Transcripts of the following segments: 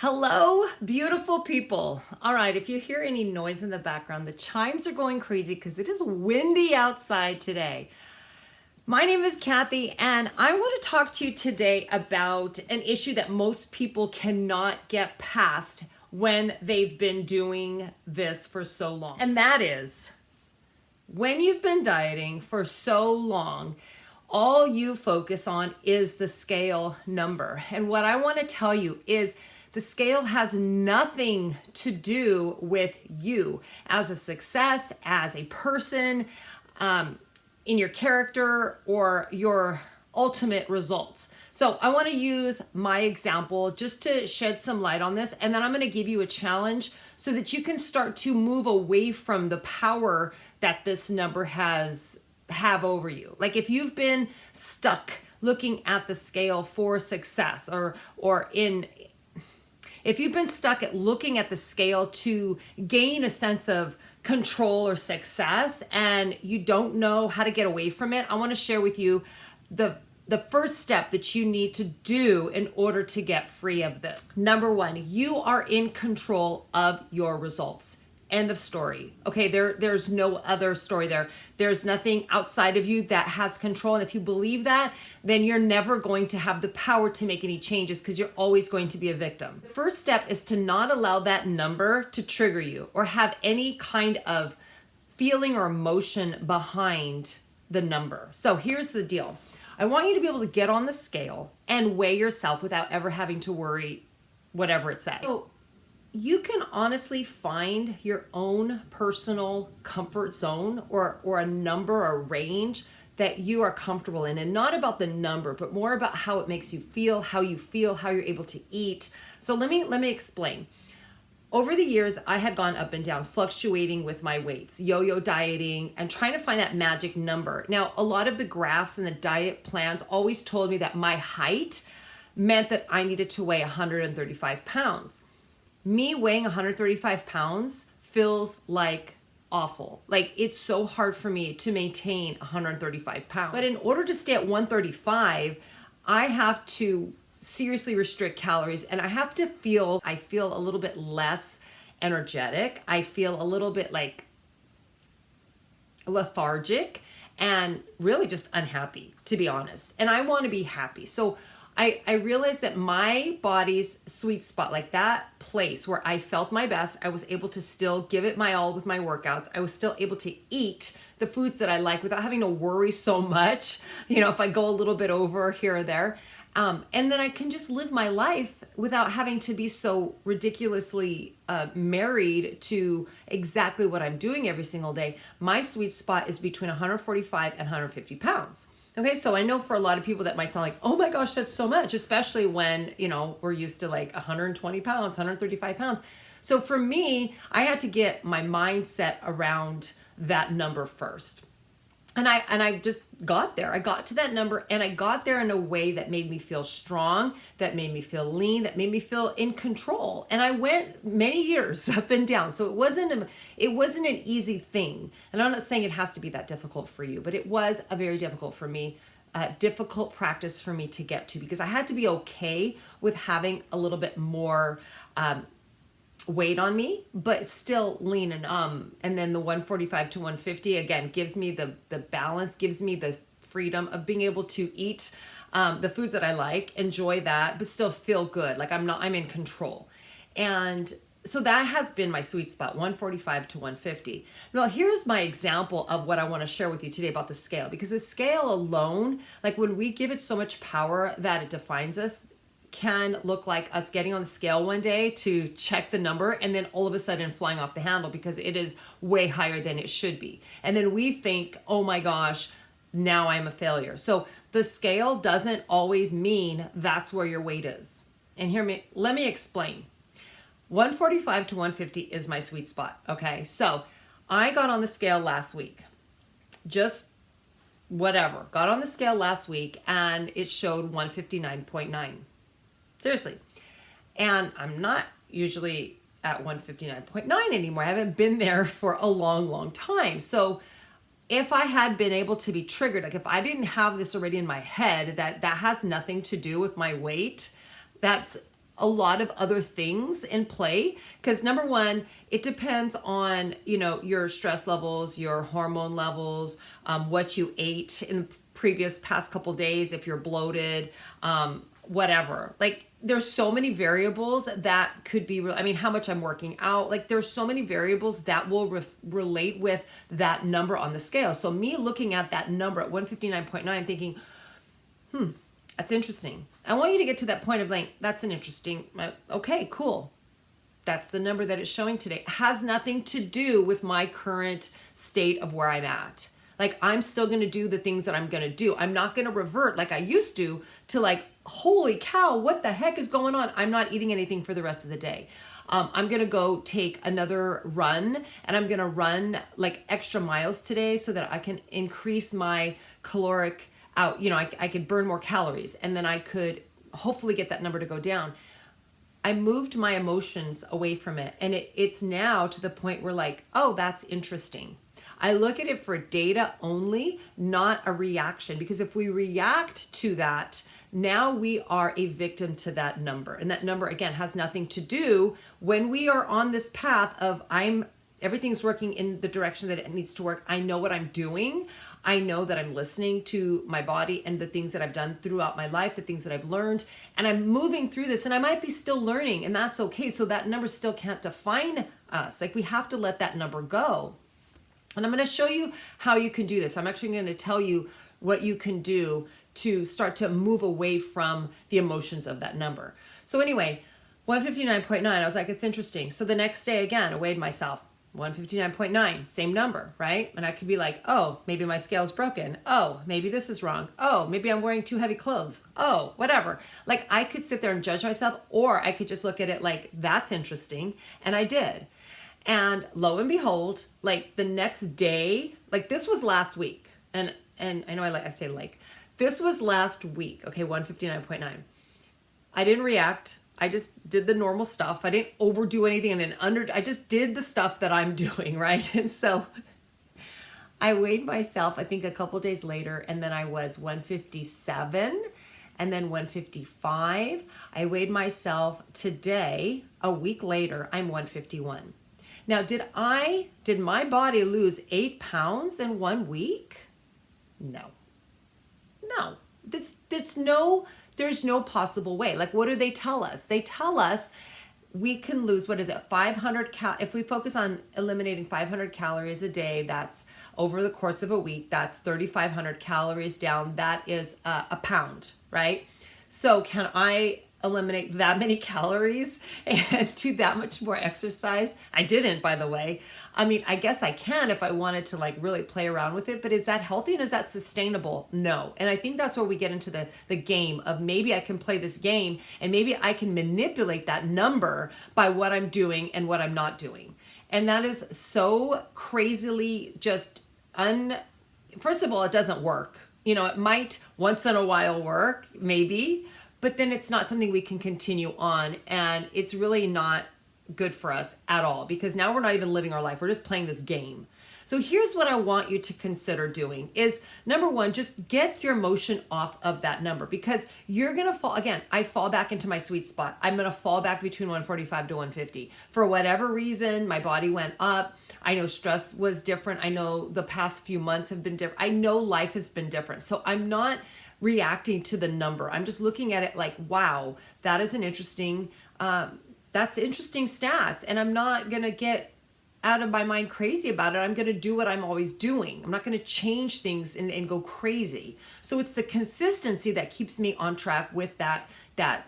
Hello, beautiful people. All right, if you hear any noise in the background, the chimes are going crazy because it is windy outside today. My name is Kathy, and I want to talk to you today about an issue that most people cannot get past when they've been doing this for so long. And that is when you've been dieting for so long, all you focus on is the scale number. And what I want to tell you is the scale has nothing to do with you as a success, as a person, in your character, or your ultimate results. So I want to use my example just to shed some light on this, and then I'm going to give you a challenge so that you can start to move away from the power that this number have over you. Like if you've been stuck looking at the scale for success, if you've been stuck at looking at the scale to gain a sense of control or success and you don't know how to get away from it, I want to share with you the first step that you need to do in order to get free of this. Number one, you are in control of your results. End of story. Okay, there's no other story there. There's nothing outside of you that has control. And if you believe that, then you're never going to have the power to make any changes because you're always going to be a victim. The first step is to not allow that number to trigger you or have any kind of feeling or emotion behind the number. So here's the deal. I want you to be able to get on the scale and weigh yourself without ever having to worry whatever it says. So you can honestly find your own personal comfort zone or a number or range that you are comfortable in, and not about the number, but more about how it makes you feel, how you're able to eat. So let me explain. Over the years, I had gone up and down, fluctuating with my weights, yo-yo dieting, and trying to find that magic number. Now, a lot of the graphs and the diet plans always told me that my height meant that I needed to weigh 135 pounds. Me weighing 135 pounds feels like awful. Like it's so hard for me to maintain 135 pounds. But in order to stay at 135, I have to seriously restrict calories, and I feel a little bit less energetic. I feel a little bit like lethargic and really just unhappy, to be honest. And I want to be happy. So I realized that my body's sweet spot, like that place where I felt my best, I was able to still give it my all with my workouts. I was still able to eat the foods that I like without having to worry so much, if I go a little bit over here or there. And then I can just live my life without having to be so ridiculously married to exactly what I'm doing every single day. My sweet spot is between 145 and 150 pounds. Okay, so I know for a lot of people that might sound like, oh my gosh, that's so much, especially when, we're used to like 120 pounds, 135 pounds. So for me, I had to get my mindset around that number first. And I just got there. I got to that number, and I got there in a way that made me feel strong, that made me feel lean, that made me feel in control. And I went many years up and down. So it wasn't an easy thing. And I'm not saying it has to be that difficult for you, but it was a very difficult for me, difficult practice for me to get to, because I had to be okay with having a little bit more weight on me, but still lean and then the 145 to 150 again gives me the balance, gives me the freedom of being able to eat the foods that I like, enjoy that, but still feel good. Like I'm in control. And so that has been my sweet spot, 145 to 150. Now, here's my example of what I want to share with you today about the scale, because the scale alone, like when we give it so much power that it defines us, can look like us getting on the scale one day to check the number and then all of a sudden flying off the handle because it is way higher than it should be. And then we think, oh my gosh, now I'm a failure. So the scale doesn't always mean that's where your weight is. And let me explain. 145 to 150 is my sweet spot. Okay. So I got on the scale last week. Got on the scale last week and it showed 159.9. Seriously. And I'm not usually at 159.9 anymore. I haven't been there for a long, long time. So if I had been able to be triggered, like if I didn't have this already in my head, that has nothing to do with my weight, that's a lot of other things in play. Because number one, it depends on, your stress levels, your hormone levels, what you ate in the previous past couple days, if you're bloated, whatever. Like, there's so many variables that could be, how much I'm working out. Like, there's so many variables that will relate with that number on the scale. So me looking at that number at 159.9, thinking, that's interesting. I want you to get to that point of like, that's an interesting, okay, cool. That's the number that it's showing today. It has nothing to do with my current state of where I'm at. Like, I'm still going to do the things that I'm going to do. I'm not going to revert like I used to like, holy cow, what the heck is going on? I'm not eating anything for the rest of the day. I'm going to go take another run, and I'm going to run like extra miles today so that I can increase my caloric out. I could burn more calories, and then I could hopefully get that number to go down. I moved my emotions away from it. And it's now to the point where like, oh, that's interesting. I look at it for data only, not a reaction. Because if we react to that, now we are a victim to that number. And that number, again, has nothing to do when we are on this path of everything's working in the direction that it needs to work. I know what I'm doing. I know that I'm listening to my body and the things that I've done throughout my life, the things that I've learned, and I'm moving through this, and I might be still learning, and that's okay. So that number still can't define us. Like, we have to let that number go. And I'm going to show you how you can do this. I'm actually going to tell you what you can do to start to move away from the emotions of that number. So anyway, 159.9, I was like, it's interesting. So the next day, again, I weighed myself. 159.9, same number, right? And I could be like, oh, maybe my scale's broken. Oh, maybe this is wrong. Oh, maybe I'm wearing too heavy clothes. Oh, whatever. Like, I could sit there and judge myself, or I could just look at it like, that's interesting. And I did. And lo and behold, like the next day, like this was last week. And I know I say this was last week. Okay, 159.9. I didn't react. I just did the normal stuff. I didn't overdo anything. I just did the stuff that I'm doing, right? And so I weighed myself, I think a couple days later, and then I was 157 and then 155. I weighed myself today, a week later, I'm 151. Now, did my body lose 8 pounds in 1 week? No. There's no possible way. Like, what do they tell us? They tell us we can lose, 500 if we focus on eliminating 500 calories a day, that's over the course of a week, that's 3,500 calories down. That is a pound, right? So can I eliminate that many calories and do that much more exercise? I didn't, by the way. I guess I can if I wanted to like really play around with it, but is that healthy and is that sustainable? No. And I think that's where we get into the game of maybe I can play this game and maybe I can manipulate that number by what I'm doing and what I'm not doing. And that is so crazily just first of all, it doesn't work. It might once in a while work, maybe, but then it's not something we can continue on, and it's really not good for us at all, because now we're not even living our life. We're just playing this game. So here's what I want you to consider doing is, number one, just get your emotion off of that number, because you're going to fall. Again, I fall back into my sweet spot. I'm going to fall back between 145 to 150. For whatever reason, my body went up. I know stress was different. I know the past few months have been different. I know life has been different. So I'm not reacting to the number. I'm just looking at it like, wow, that is an interesting, that's interesting stats. And I'm not going to get out of my mind crazy about it. I'm going to do what I'm always doing. I'm not going to change things and go crazy. So it's the consistency that keeps me on track with that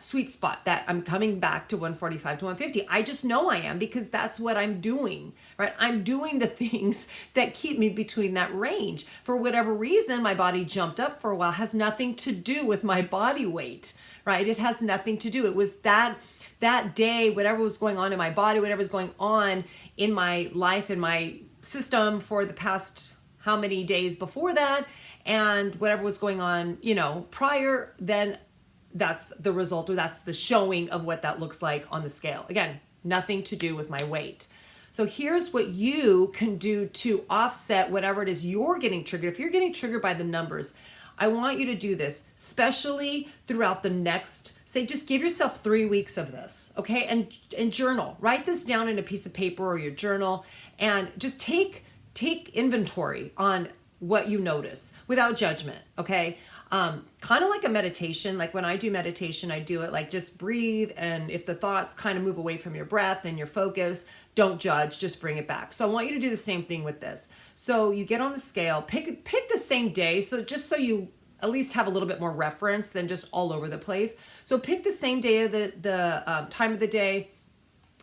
sweet spot, that I'm coming back to 145 to 150. I just know I am, because that's what I'm doing, right? I'm doing the things that keep me between that range. For whatever reason, my body jumped up for a while. It has nothing to do with my body weight, right? It has nothing to do. It was that day, whatever was going on in my body, whatever was going on in my life, in my system for the past how many days before that, and whatever was going on, prior, then that's the result, or that's the showing of what that looks like on the scale. Again, nothing to do with my weight. So here's what you can do to offset whatever it is you're getting triggered. If you're getting triggered by the numbers, I want you to do this, especially throughout the next, say, just give yourself 3 weeks of this, okay? And journal. Write this down in a piece of paper or your journal, and just take inventory on what you notice without judgment, okay? Kind of like a meditation. Like when I do meditation, I do it like just breathe, and if the thoughts kind of move away from your breath and your focus, don't judge, just bring it back. So I want you to do the same thing with this. So you get on the scale, pick the same day, so just so you at least have a little bit more reference than just all over the place. So pick the same day of the time of the day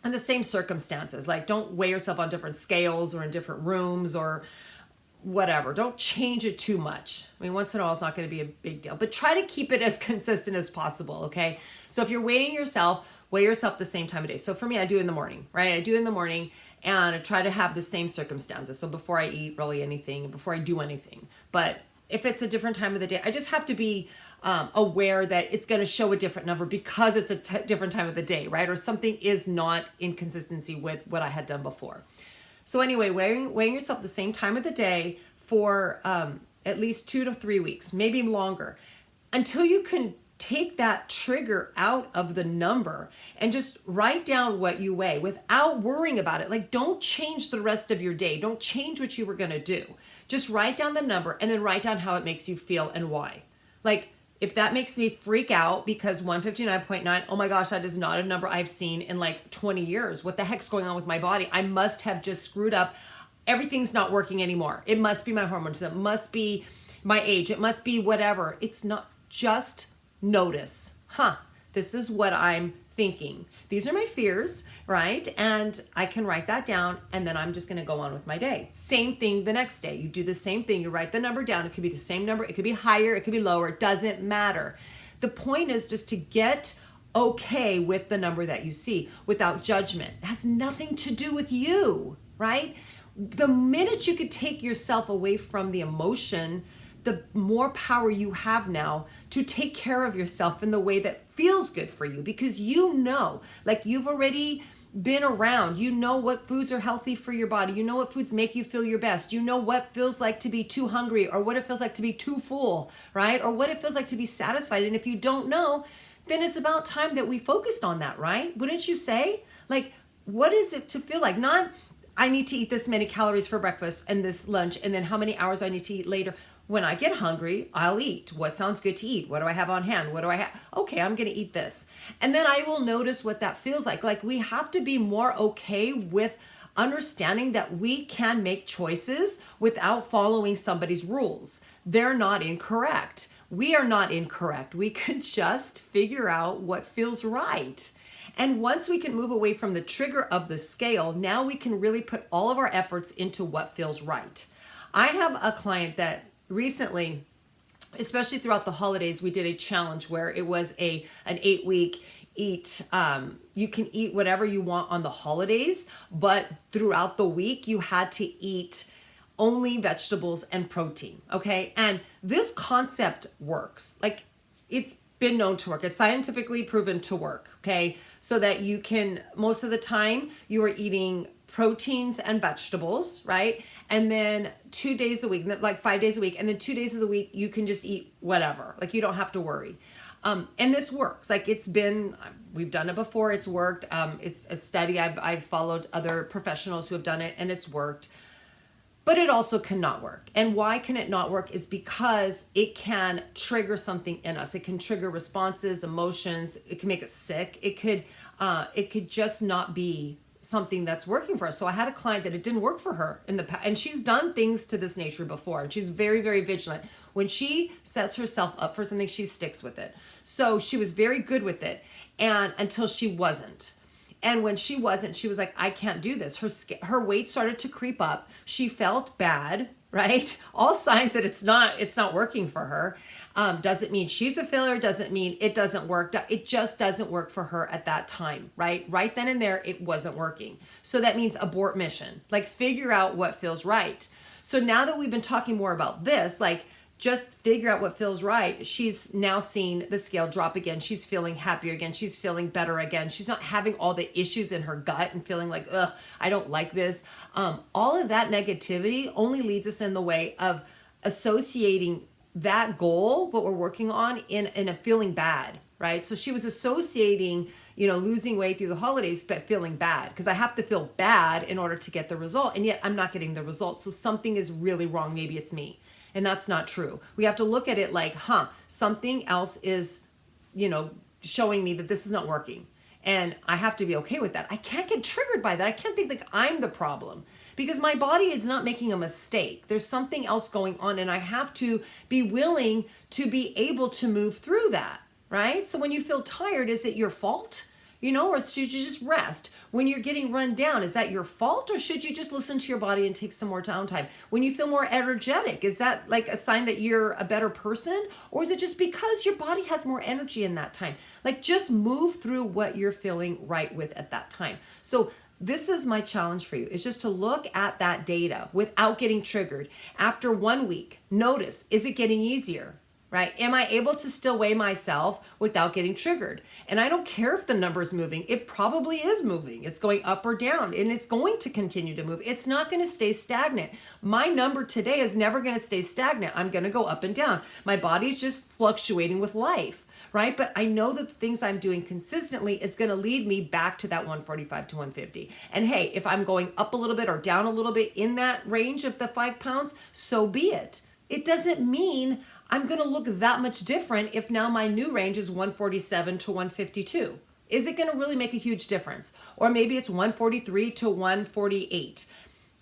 and the same circumstances. Like don't weigh yourself on different scales or in different rooms or whatever. Don't change it too much. I mean, once in a while, it's not going to be a big deal, but try to keep it as consistent as possible. Okay. So if you're weighing yourself, weigh yourself the same time of day. So for me, I do it in the morning, right? I do it in the morning, and I try to have the same circumstances. So before I eat really anything, before I do anything, but if it's a different time of the day, I just have to be aware that it's going to show a different number because it's a different time of the day, right? Or something is not in consistency with what I had done before. So anyway, weighing yourself the same time of the day for at least 2 to 3 weeks, maybe longer, until you can take that trigger out of the number and just write down what you weigh without worrying about it. Like don't change the rest of your day. Don't change what you were going to do. Just write down the number and then write down how it makes you feel and why. Like if that makes me freak out because 159.9, oh my gosh, that is not a number I've seen in like 20 years. What the heck's going on with my body? I must have just screwed up. Everything's not working anymore. It must be my hormones. It must be my age. It must be whatever. It's not. Just notice, this is what I'm thinking. These are my fears, right? And I can write that down, and then I'm just going to go on with my day. Same thing the next day. You do the same thing. You write the number down. It could be the same number. It could be higher. It could be lower. It doesn't matter. The point is just to get okay with the number that you see without judgment. It has nothing to do with you, right? The minute you could take yourself away from the emotion, the more power you have now to take care of yourself in the way that feels good for you, because you know, like you've already been around, you know what foods are healthy for your body, you know what foods make you feel your best, you know what feels like to be too hungry or what it feels like to be too full, right? Or what it feels like to be satisfied. And if you don't know, then it's about time that we focused on that, right? Wouldn't you say? Like, what is it to feel like? Not, I need to eat this many calories for breakfast and this lunch, and then how many hours I need to eat later. When I get hungry, I'll eat. What sounds good to eat? What do I have on hand? What do I have? Okay, I'm going to eat this. And then I will notice what that feels like. Like we have to be more okay with understanding that we can make choices without following somebody's rules. They're not incorrect. We are not incorrect. We can just figure out what feels right. And once we can move away from the trigger of the scale, now we can really put all of our efforts into what feels right. I have a client that recently, especially throughout the holidays, we did a challenge where it was an 8-week eat. You can eat whatever you want on the holidays, but throughout the week you had to eat only vegetables and protein. Okay. And this concept works. Like it's been known to work. It's scientifically proven to work. Okay. So that you can, most of the time you are eating proteins and vegetables, right? And then 2 days a week, like 5 days a week. And then 2 days of the week, you can just eat whatever. Like you don't have to worry. And this works. Like we've done it before. It's worked. It's a study. I've followed other professionals who have done it and it's worked. But it also cannot work. And why can it not work is because it can trigger something in us. It can trigger responses, emotions. It can make us sick. It could just not be something that's working for us. So I had a client that it didn't work for her in the past, and she's done things to this nature before, and she's very, very vigilant. When she sets herself up for something, she sticks with it. So she was very good with it, and until she wasn't. And when she wasn't, she was like, I can't do this. Her weight started to creep up. She felt bad, right? All signs that it's not working for her. Doesn't mean she's a failure. Doesn't mean it doesn't work. It just doesn't work for her at that time, right? Right then and there, it wasn't working. So that means abort mission. Like figure out what feels right. So now that we've been talking more about this, like just figure out what feels right. She's now seen the scale drop again. She's feeling happier again. She's feeling better again. She's not having all the issues in her gut and feeling like, ugh, I don't like this. All of that negativity only leads us in the way of associating that goal, what we're working on, in a feeling bad, right? So she was associating, losing weight through the holidays, but feeling bad because I have to feel bad in order to get the result. And yet I'm not getting the result. So something is really wrong. Maybe it's me. And that's not true. We have to look at it like, something else is, showing me that this is not working. And I have to be okay with that. I can't get triggered by that. I can't think like I'm the problem because my body is not making a mistake. There's something else going on, and I have to be willing to be able to move through that, right? So when you feel tired, is it your fault? Or should you just rest? When you're getting run down, is that your fault, or should you just listen to your body and take some more downtime? When you feel more energetic, is that like a sign that you're a better person, or is it just because your body has more energy in that time? Like, just move through what you're feeling right with at that time. So this is my challenge for you, is just to look at that data without getting triggered. After 1 week, notice, is it getting easier? Right? Am I able to still weigh myself without getting triggered? And I don't care if the number is moving. It probably is moving. It's going up or down, and it's going to continue to move. It's not going to stay stagnant. My number today is never going to stay stagnant. I'm going to go up and down. My body's just fluctuating with life, right? But I know that the things I'm doing consistently is going to lead me back to that 145 to 150. And hey, if I'm going up a little bit or down a little bit in that range of the 5 pounds, so be it. It doesn't mean I'm going to look that much different if now my new range is 147 to 152. Is it going to really make a huge difference? Or maybe it's 143 to 148.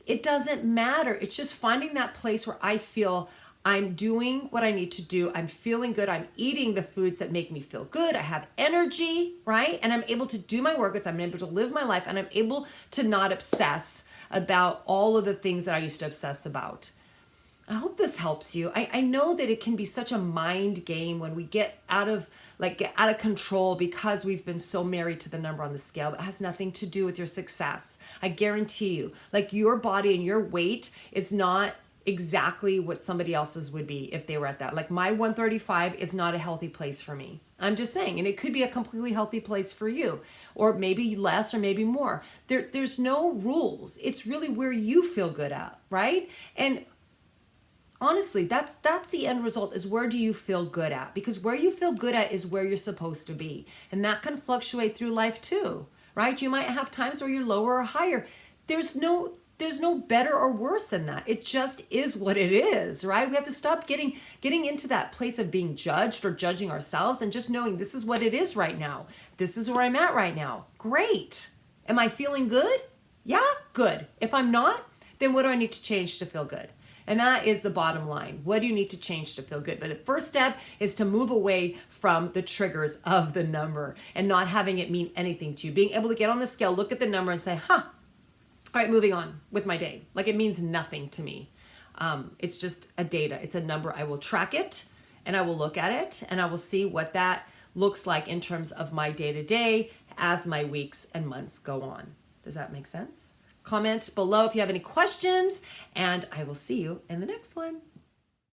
It doesn't matter. It's just finding that place where I feel I'm doing what I need to do. I'm feeling good. I'm eating the foods that make me feel good. I have energy, right? And I'm able to do my workouts. I'm able to live my life, and I'm able to not obsess about all of the things that I used to obsess about. I hope this helps you. I know that it can be such a mind game when we get out of control because we've been so married to the number on the scale, but it has nothing to do with your success. I guarantee you, like, your body and your weight is not exactly what somebody else's would be if they were at that. Like, my 135 is not a healthy place for me. I'm just saying, and it could be a completely healthy place for you, or maybe less or maybe more. There's no rules. It's really where you feel good at, right? And honestly, that's the end result, is where do you feel good at? Because where you feel good at is where you're supposed to be. And that can fluctuate through life too, right? You might have times where you're lower or higher. There's no better or worse in that. It just is what it is, right? We have to stop getting into that place of being judged or judging ourselves, and just knowing this is what it is right now. This is where I'm at right now. Great. Am I feeling good? Yeah, good. If I'm not, then what do I need to change to feel good? And that is the bottom line. What do you need to change to feel good? But the first step is to move away from the triggers of the number and not having it mean anything to you. Being able to get on the scale, look at the number and say, all right, moving on with my day. Like, it means nothing to me. It's just a data. It's a number. I will track it, and I will look at it, and I will see what that looks like in terms of my day-to-day as my weeks and months go on. Does that make sense? Comment below if you have any questions, and I will see you in the next one.